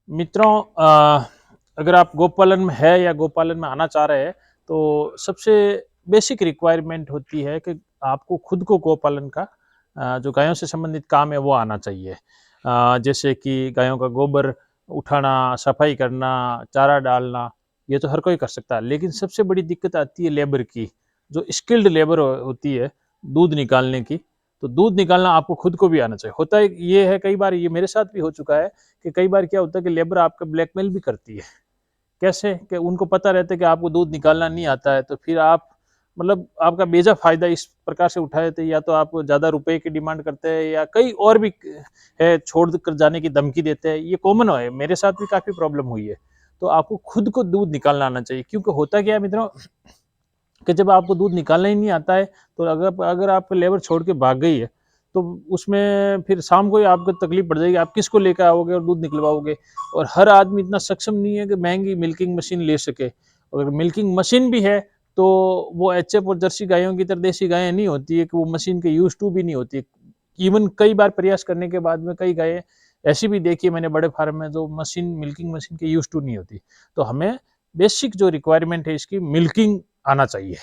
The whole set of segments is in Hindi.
मित्रों, अगर आप गोपालन में है या गोपालन में आना चाह रहे हैं तो सबसे बेसिक रिक्वायरमेंट होती है कि आपको खुद को गोपालन का जो गायों से संबंधित काम है वो आना चाहिए। जैसे कि गायों का गोबर उठाना, सफाई करना, चारा डालना, ये तो हर कोई कर सकता है। लेकिन सबसे बड़ी दिक्कत आती है लेबर की, जो स्किल्ड लेबर होती है दूध निकालने की। तो दूध निकालना आपको खुद को भी आना चाहिए। होता है ये है, कई बार ये मेरे साथ भी हो चुका है कि कई बार क्या होता है कि लेबर आपका ब्लैकमेल भी करती है। कैसे? कि उनको पता रहता है कि आपको दूध निकालना नहीं आता है, तो फिर आप मतलब आपका बेजा फ़ायदा इस प्रकार से उठाए थे, या तो आप ज़्यादा रुपए की डिमांड करते हैं या कई और भी है, छोड़ कर जाने की धमकी देते हैं। ये कॉमन है, मेरे साथ भी काफ़ी प्रॉब्लम हुई है। तो आपको खुद को दूध निकालना आना चाहिए, क्योंकि होता क्या है मित्रों कि जब आपको दूध निकालना ही नहीं आता है, तो अगर अगर आपका लेबर छोड़ के भाग गई है, तो उसमें फिर शाम को ही आपको तकलीफ पड़ जाएगी। आप किसको लेकर आओगे और दूध निकलवाओगे? और हर आदमी इतना सक्षम नहीं है कि महंगी मिल्किंग मशीन ले सके। अगर मिल्किंग मशीन भी है, तो वो एचएफ और जर्सी गायों की तरह देसी गायें नहीं होती है कि वो मशीन के यूज टू भी नहीं होती। इवन कई बार प्रयास करने के बाद में कई गायें ऐसी भी देखी है मैंने बड़े फार्म में, जो मशीन मिल्किंग मशीन के यूज टू नहीं होती। तो हमें बेसिक जो रिक्वायरमेंट है इसकी, मिल्किंग आना चाहिए।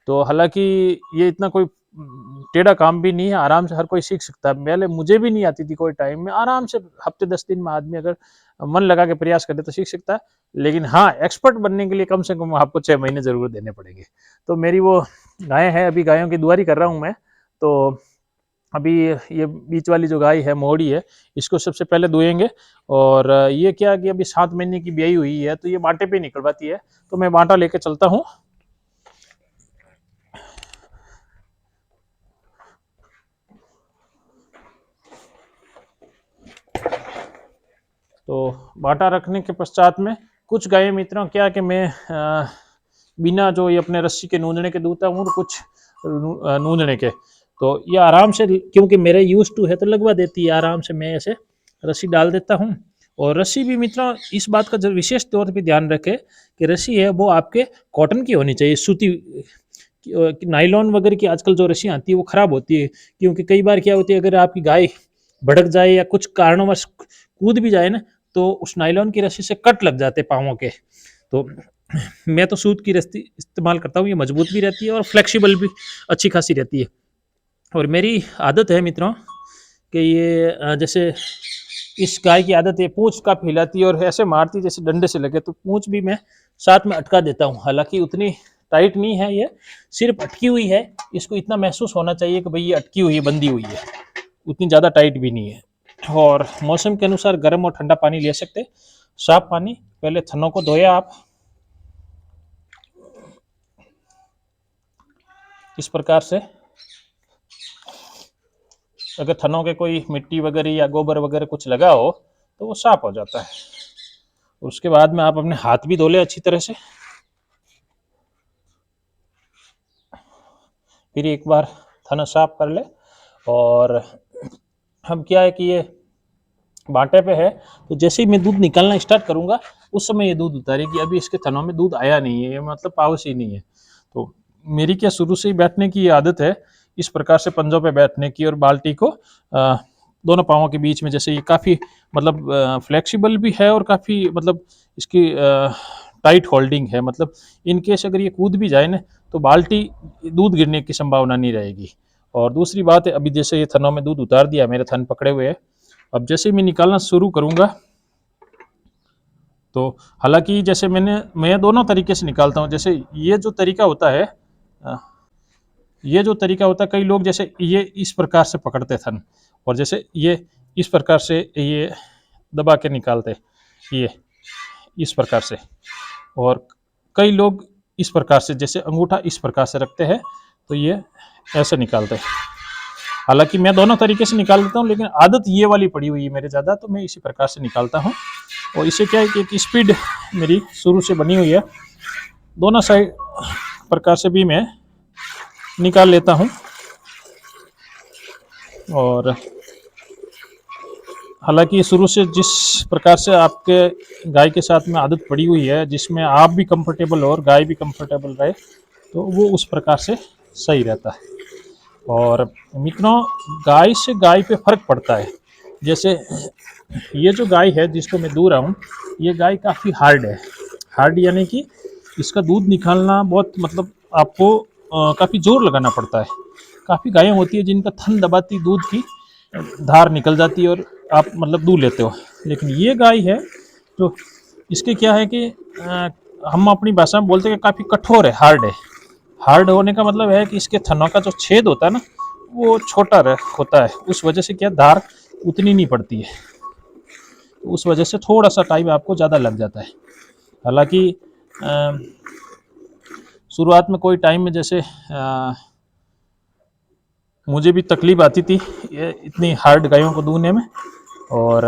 तो हालाँकि ये इतना कोई टेढ़ा काम भी नहीं है, आराम से हर कोई सीख सकता है। पहले मुझे भी नहीं आती थी कोई टाइम में, आराम से हफ़्ते 10 दिन में आदमी अगर मन लगा के प्रयास करे तो सीख सकता है। लेकिन हाँ, एक्सपर्ट बनने के लिए कम से कम आपको 6 महीने ज़रूर देने पड़ेंगे। तो मेरी वो गायें हैं, अभी गायों की दुआरी कर रहा हूँ मैं। तो अभी ये बीच वाली जो गाय है, मोड़ी है, इसको सबसे पहले दुहेंगे। और ये क्या कि अभी 7 महीने की ब्याई हुई है, तो ये बाँटे पे निकलवाती है, तो मैं बाँटा लेके चलता हूँ। तो बाटा रखने के पश्चात में कुछ गाय मित्रों क्या कि मैं बिना जो ये अपने रस्सी के नूंदने के दूता हूँ, और कुछ नूंदने के, तो ये आराम से, क्योंकि मेरे यूज टू है तो लगवा देती है आराम से। मैं ऐसे रस्सी डाल देता हूँ। और रस्सी भी मित्रों इस बात का जो विशेष तौर पे ध्यान रखे कि रस्सी है वो आपके कॉटन की होनी चाहिए, सूती। नाइलॉन वगैरह की आजकल जो रस्सी आती है वो खराब होती है, क्योंकि कई बार क्या होती है, अगर आपकी गाय भड़क जाए या कुछ कारणवश कूद भी जाए ना, तो उस नायलॉन की रस्सी से कट लग जाते पाँवों के। तो मैं तो सूत की रस्सी इस्तेमाल करता हूँ, ये मजबूत भी रहती है और फ्लेक्सिबल भी अच्छी खासी रहती है। और मेरी आदत है मित्रों कि ये जैसे इस गाय की आदत है, पूँछ काफ़ी हिलाती है और ऐसे मारती है जैसे डंडे से लगे, तो पूँछ भी मैं साथ में अटका देता हूँ। हालाँकि उतनी टाइट नहीं है ये, सिर्फ अटकी हुई है। इसको इतना महसूस होना चाहिए कि भई ये अटकी हुई है, बंधी हुई है, उतनी ज़्यादा टाइट भी नहीं है। और मौसम के अनुसार गर्म और ठंडा पानी ले सकते हैं। साफ पानी, पहले थनों को धोया आप इस प्रकार से। अगर थनों के कोई मिट्टी वगैरह या गोबर वगैरह कुछ लगा हो तो वो साफ हो जाता है। उसके बाद में आप अपने हाथ भी धो ले अच्छी तरह से। फिर एक बार थना साफ कर ले। और हम क्या है कि ये बांटे पे है, तो जैसे ही मैं दूध निकालना स्टार्ट करूंगा उस समय ये दूध उतारेगी। अभी इसके थनों में दूध आया नहीं है, ये मतलब पावस ही नहीं है। तो मेरी क्या शुरू से ही बैठने की आदत है, इस प्रकार से पंजों पे बैठने की, और बाल्टी को दोनों पाँवों के बीच में। जैसे ये काफ़ी मतलब फ्लेक्सिबल भी है और काफ़ी मतलब इसकी टाइट होल्डिंग है। मतलब इन केस अगर ये कूद भी जाए ना, तो बाल्टी दूध गिरने की संभावना नहीं रहेगी। और दूसरी बात है, अभी जैसे ये थनों में दूध उतार दिया, मेरे थन पकड़े हुए हैं। अब जैसे ही मैं निकालना शुरू करूँगा, तो हालाँकि जैसे मैं दोनों तरीके से निकालता हूँ। जैसे ये जो तरीका होता है, अ, ये जो तरीका होता है, कई लोग जैसे ये इस प्रकार से पकड़ते थन, और जैसे ये इस प्रकार से ये दबा के निकालते, ये इस प्रकार से। और कई लोग इस प्रकार से, जैसे अंगूठा इस प्रकार से रखते हैं, तो ये ऐसे निकालते हैं। हालाँकि मैं दोनों तरीके से निकाल लेता हूँ, लेकिन आदत ये वाली पड़ी हुई है मेरे ज़्यादा, तो मैं इसी प्रकार से निकालता हूँ। और इससे क्या है कि एक स्पीड मेरी शुरू से बनी हुई है, दोनों साइड प्रकार से भी मैं निकाल लेता हूँ। और हालाँकि शुरू से जिस प्रकार से आपके गाय के साथ में आदत पड़ी हुई है, जिसमें आप भी कंफर्टेबल हो और गाय भी कंफर्टेबल रहे, तो वो उस प्रकार से सही रहता है। और मित्रों, गाय से गाय पे फ़र्क पड़ता है। जैसे ये जो गाय है जिसको मैं दूह रहा हूँ, ये गाय काफ़ी हार्ड है। हार्ड यानी कि इसका दूध निकालना बहुत मतलब आपको काफ़ी ज़ोर लगाना पड़ता है। काफ़ी गायें होती है जिनका थन दबाती दूध की धार निकल जाती है और आप मतलब दूध लेते हो। लेकिन ये गाय है जो इसके क्या है कि हम अपनी भाषा में बोलते हैं कि काफ़ी कठोर है, हार्ड है। हार्ड होने का मतलब है कि इसके थनों का जो छेद होता है ना, वो छोटा होता है। उस वजह से क्या धार उतनी नहीं पड़ती है, उस वजह से थोड़ा सा टाइम आपको ज़्यादा लग जाता है। हालांकि शुरुआत में कोई टाइम में जैसे मुझे भी तकलीफ आती थी ये इतनी हार्ड गायों को दूहने में, और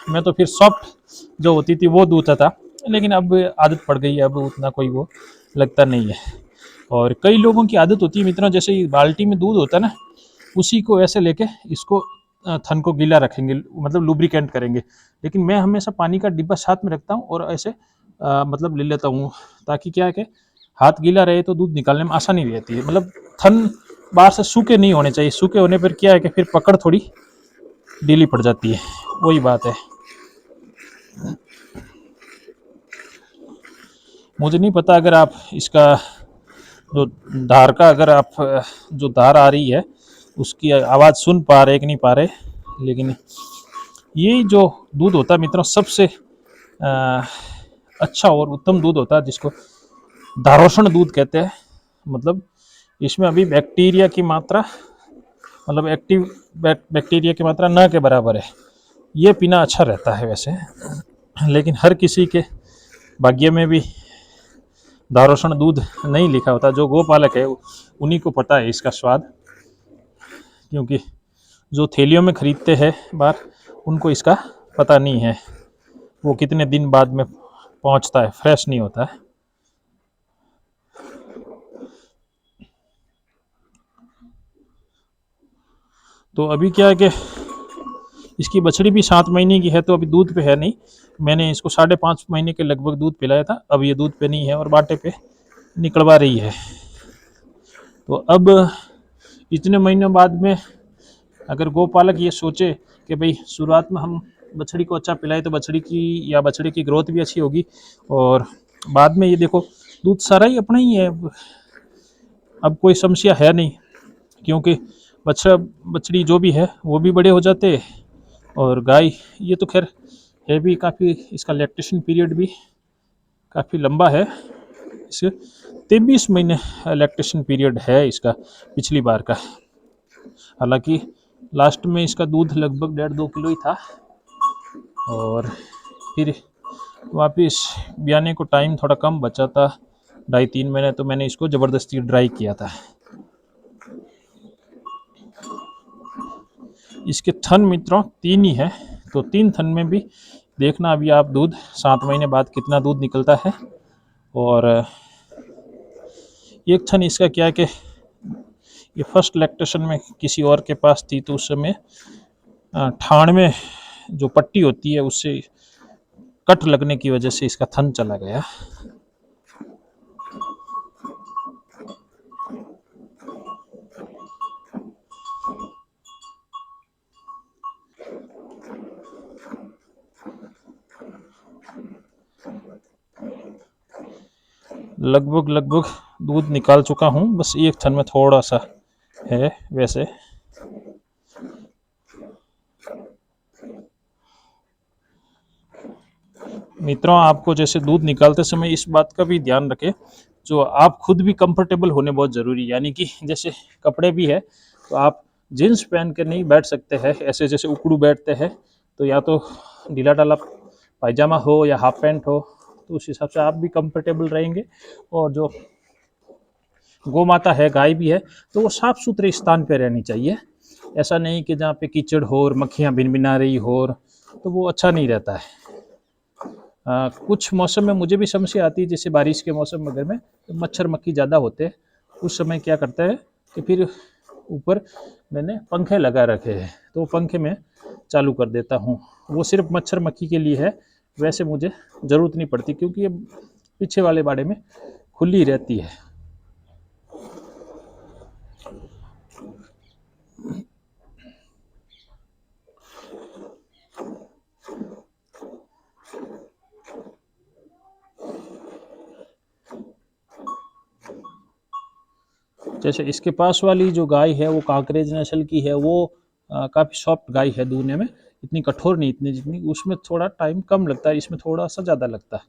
मैं तो फिर सॉफ्ट जो होती थी वो दूहता था। लेकिन अब आदत पड़ गई है, अब उतना कोई वो लगता नहीं है। और कई लोगों की आदत होती है मित्रों, जैसे बाल्टी में दूध होता है ना, उसी को ऐसे लेके इसको थन को गीला रखेंगे, मतलब लुब्रिकेंट करेंगे। लेकिन मैं हमेशा पानी का डिब्बा साथ में रखता हूँ और ऐसे मतलब ले लेता हूँ, ताकि क्या है कि हाथ गीला रहे तो दूध निकालने में आसानी रहती है। मतलब थन बाहर से सूखे नहीं होने चाहिए, सूखे होने पर क्या है कि फिर पकड़ थोड़ी ढीली पड़ जाती है, वही बात है। मुझे नहीं पता अगर आप इसका जो धार का, अगर आप जो धार आ रही है उसकी आवाज़ सुन पा रहे कि नहीं पा रहे, लेकिन ये जो दूध होता है मित्रों सबसे अच्छा और उत्तम दूध होता है, जिसको धारोषण दूध कहते हैं। मतलब इसमें अभी बैक्टीरिया की मात्रा, मतलब एक्टिव बैक्टीरिया की मात्रा न के बराबर है। ये पीना अच्छा रहता है वैसे, लेकिन हर किसी के भाग्य में भी धारोषण दूध नहीं लिखा होता। जो गोपालक है उन्हीं को पता है इसका स्वाद, क्योंकि जो थैलियों में खरीदते हैं बाहर उनको इसका पता नहीं है, वो कितने दिन बाद में पहुंचता है, फ्रेश नहीं होता है। तो अभी क्या है कि इसकी बछड़ी भी 7 महीने की है, तो अभी दूध पे है नहीं। मैंने इसको 5.5 महीने के लगभग दूध पिलाया था, अब ये दूध पे नहीं है और बाटे पे निकलवा रही है। तो अब इतने महीनों बाद में अगर गोपालक ये सोचे कि भाई शुरुआत में हम बछड़ी को अच्छा पिलाए तो बछड़ी की ग्रोथ भी अच्छी होगी, और बाद में ये देखो दूध सारा ही अपना ही है, अब कोई समस्या है नहीं, क्योंकि बछड़ा बछड़ी जो भी है वो भी बड़े हो जाते हैं। और गाय ये तो खैर है भी काफ़ी, इसका लैक्टेशन पीरियड भी काफ़ी लंबा है। इस 23 महीने लैक्टेशन पीरियड है इसका पिछली बार का। हालांकि लास्ट में इसका दूध लगभग 1.5-2 किलो ही था, और फिर वापस ब्याने को टाइम थोड़ा कम बचा था, 2.5-3 महीने, तो मैंने इसको ज़बरदस्ती ड्राई किया था। इसके थन मित्रों 3 ही है, तो 3 थन में भी देखना अभी आप दूध 7 महीने बाद कितना दूध निकलता है। और एक थन इसका क्या है कि ये फर्स्ट लैक्टेशन में किसी और के पास थी, तो उस समय ठाण में जो पट्टी होती है उससे कट लगने की वजह से इसका थन चला गया। लगभग लगभग दूध निकाल चुका हूँ, बस एक थन में थोड़ा सा है वैसे। मित्रों आपको जैसे दूध निकालते समय इस बात का भी ध्यान रखें, जो आप खुद भी कंफर्टेबल होने बहुत ज़रूरी है। यानी कि जैसे कपड़े भी है, तो आप जीन्स पहन कर नहीं बैठ सकते हैं ऐसे जैसे उकड़ू बैठते हैं, तो या तो ढीला ढाला पायजामा हो या हाफ पैंट हो, तो उस हिसाब से आप भी कंफर्टेबल रहेंगे। और जो गौ माता है, गाय भी है, तो वो साफ सुथरे स्थान पे रहनी चाहिए। ऐसा नहीं कि जहाँ पे कीचड़ हो और मक्खियाँ भिनभिना रही हो, तो वो अच्छा नहीं रहता है। कुछ मौसम में मुझे भी समस्या आती है, जैसे बारिश के मौसम में घर में तो मच्छर मक्खी ज़्यादा होते हैं। उस समय क्या करता है कि फिर ऊपर मैंने पंखे लगा रखे हैं, तो पंखे में चालू कर देता हूँ। वो सिर्फ मच्छर मक्खी के लिए है, वैसे मुझे ज़रूरत नहीं पड़ती, क्योंकि ये पीछे वाले बाड़े में खुली रहती है। जैसे इसके पास वाली जो गाय है वो कांकरेज नस्ल की है, वो काफ़ी सॉफ्ट गाय है दूधने में, इतनी कठोर नहीं, इतनी जितनी उसमें थोड़ा टाइम कम लगता है, इसमें थोड़ा सा ज़्यादा लगता है।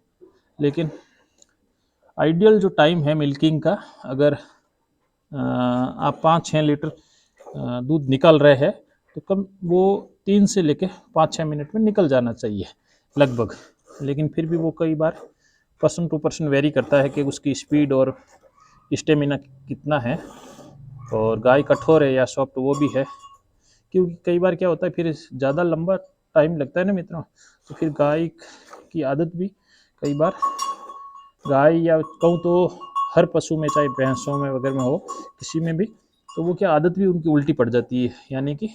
लेकिन आइडियल जो टाइम है मिल्किंग का, अगर आप 5-6 लीटर दूध निकाल रहे हैं तो कम वो 3 से लेके 5-6 मिनट में निकल जाना चाहिए लगभग। लेकिन फिर भी वो कई बार पर्सन टू पर्सन वेरी करता है कि उसकी स्पीड और स्टेमिना कितना है, और गाय कठोर है या सॉफ्ट वो भी है। क्योंकि कई बार क्या होता है, फिर ज़्यादा लंबा टाइम लगता है ना मित्रों, तो फिर गाय की आदत भी कई बार, गाय या कहूँ तो हर पशु में, चाहे भैंसों में वगैरह में हो, किसी में भी, तो वो क्या आदत भी उनकी उल्टी पड़ जाती है, यानी कि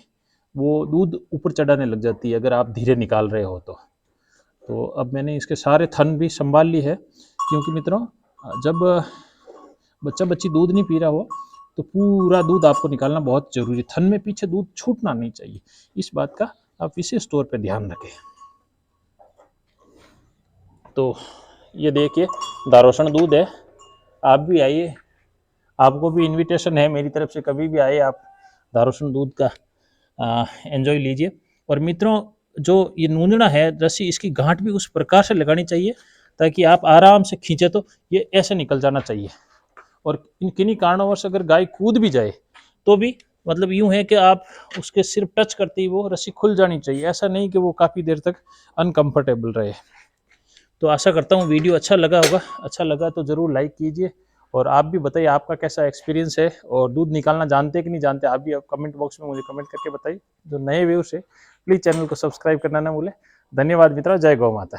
वो दूध ऊपर चढ़ाने लग जाती है अगर आप धीरे निकाल रहे हो तो अब मैंने इसके सारे थन भी संभाल ली है, क्योंकि मित्रों जब बच्चा बच्ची दूध नहीं पी रहा हो तो पूरा दूध आपको निकालना बहुत जरूरी है, थन में पीछे दूध छूटना नहीं चाहिए, इस बात का आप विशेष तौर पे ध्यान रखें। तो ये देखिए दारोशन दूध है, आप भी आइए, आपको भी इनविटेशन है मेरी तरफ से, कभी भी आए आप, दारोशन दूध का एंजॉय लीजिए। और मित्रों जो ये नूंदना है रस्सी, इसकी गांठ भी उस प्रकार से लगानी चाहिए ताकि आप आराम से खींचे तो ये ऐसे निकल जाना चाहिए। और इन किन्हीं कारणवश अगर गाय कूद भी जाए तो भी मतलब यूं है कि आप उसके सिर्फ टच करते ही वो रस्सी खुल जानी चाहिए, ऐसा नहीं कि वो काफ़ी देर तक अनकंफर्टेबल रहे। तो आशा करता हूँ वीडियो अच्छा लगा होगा, अच्छा लगा तो ज़रूर लाइक कीजिए, और आप भी बताइए आपका कैसा एक्सपीरियंस है, और दूध निकालना जानते कि नहीं जानते, आप भी कमेंट बॉक्स में मुझे कमेंट करके बताइए। जो नए व्यूअर्स है प्लीज़ चैनल को सब्सक्राइब करना ना भूलें। धन्यवाद मित्रों, जय गौ माता।